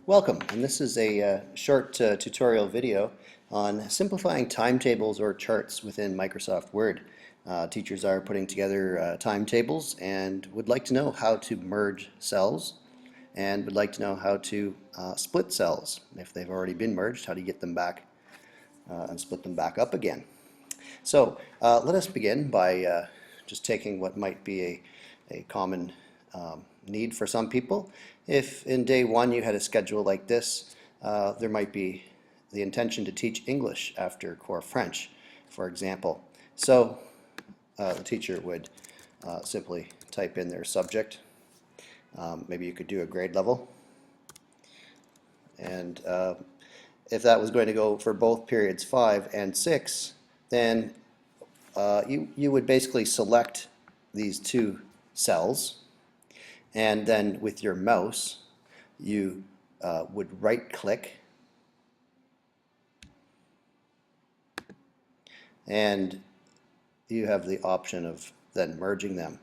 Welcome, and this is a short tutorial video on simplifying timetables or charts within Microsoft Word. Teachers are putting together timetables and would like to know how to merge cells and would like to know how to split cells. If they've already been merged, how do you get them back and split them back up again? So let us begin by just taking what might be a common need for some people. If in day one you had a schedule like this, there might be the intention to teach English after core French, for example. So the teacher would simply type in their subject. Maybe you could do a grade level. And if that was going to go for both periods 5 and 6, then you would basically select these two cells, and then with your mouse you would right click and you have the option of then merging them.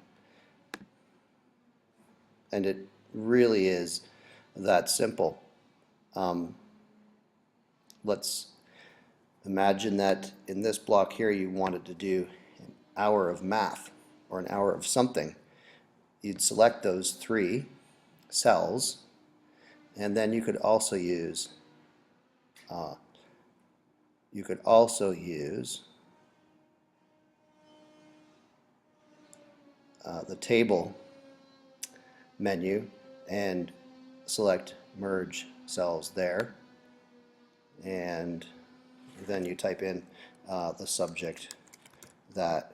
And it really is that simple. Let's imagine that in this block here you wanted to do an hour of math or an hour of something. You'd select those three cells, and then you could also use the table menu and select merge cells there, and then you type in the subject that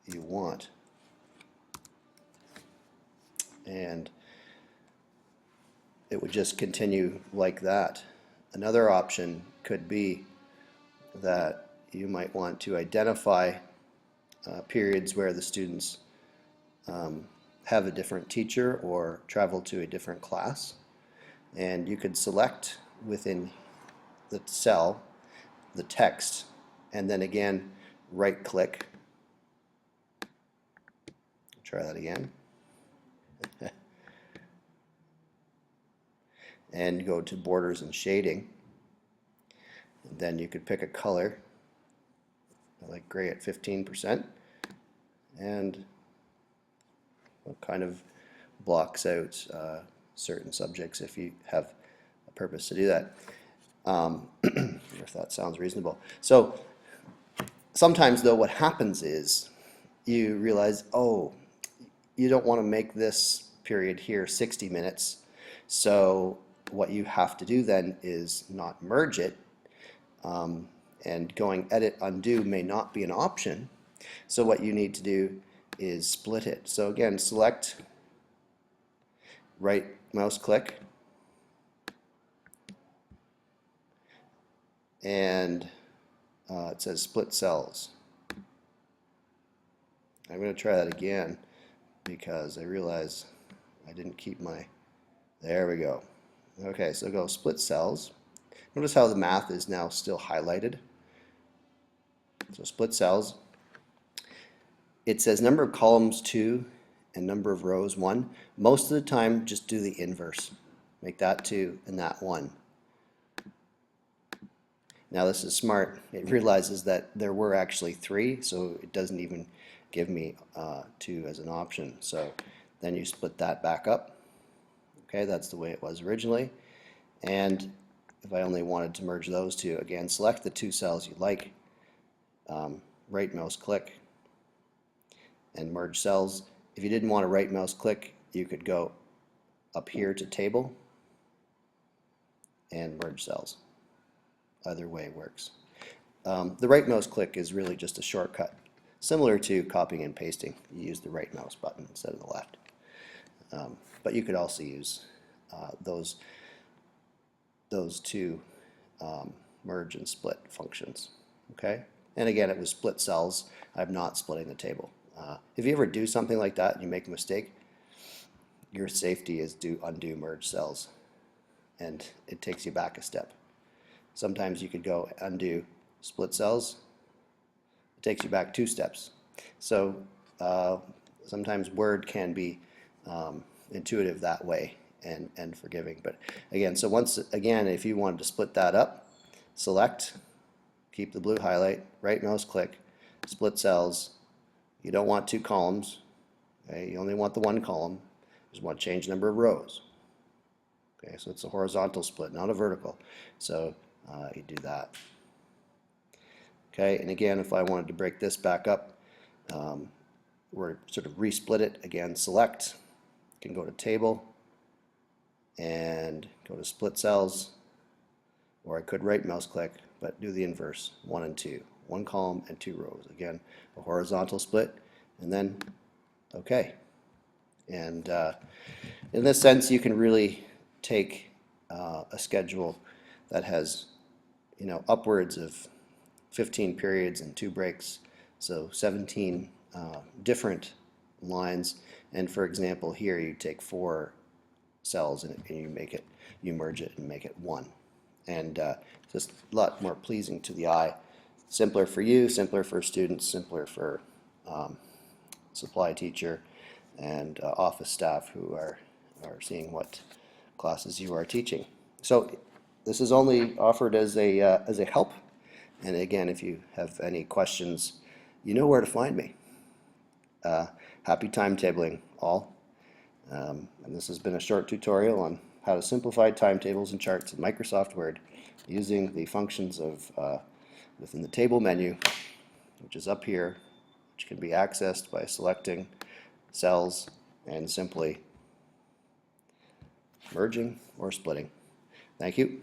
you want, and it would just continue like that. Another option could be that you might want to identify periods where the students have a different teacher or travel to a different class, and you could select within the cell the text and then again right click. Try that again. And go to borders and shading, and then you could pick a color. I like gray at 15%, and what kind of blocks out certain subjects if you have a purpose to do that, if that sounds reasonable. So sometimes though what happens is you realize, oh, you don't want to make this period here 60 minutes, so what you have to do then is not merge it, and going edit undo may not be an option, so what you need to do is split it. So again, select, right mouse click, and it says split cells. I'm going to try that again because I realize I didn't keep my, there we go. Okay, so go split cells. Notice how the math is now still highlighted. So split cells. It says number of columns 2 and number of rows 1. Most of the time just do the inverse. Make that 2 and that 1. Now this is smart. It realizes that there were actually 3, so it doesn't even give me 2 as an option. So then you split that back up. Okay, that's the way it was originally. And if I only wanted to merge those two, again, select the two cells you like, right mouse click, and merge cells. If you didn't want to right mouse click, you could go up here to table and merge cells. Either way works. The right mouse click is really just a shortcut, similar to copying and pasting. You use the right mouse button instead of the left. But you could also use those two merge and split functions. Okay, and again, it was split cells. I'm not splitting the table. If you ever do something like that and you make a mistake, your safety is do undo merge cells, and it takes you back a step. Sometimes you could go undo split cells. It takes you back 2 steps. So sometimes Word can be intuitive that way, and forgiving. But again, so once again, if you wanted to split that up, select, keep the blue highlight, right mouse click, split cells. You don't want two columns, okay? You only want the one column. You just want to change the number of rows. Okay, so it's a horizontal split, not a vertical. So you do that. Okay, and again, if I wanted to break this back up, or sort of resplit it, again, select, you can go to table and go to split cells, or I could right mouse click, but do the inverse, 1 and 2, one column and 2 rows. Again, a horizontal split, and then okay. And in this sense, you can really take a schedule that has, upwards of 15 periods and 2 breaks, so 17 different lines. And for example, here you take 4 cells and you merge it and make it one. And just a lot more pleasing to the eye. Simpler for you, simpler for students, simpler for supply teacher and office staff who are seeing what classes you are teaching. So this is only offered as a help. And again, if you have any questions, you know where to find me. Happy timetabling, all. And this has been a short tutorial on how to simplify timetables and charts in Microsoft Word using the functions of within the table menu, which is up here, which can be accessed by selecting cells and simply merging or splitting. Thank you.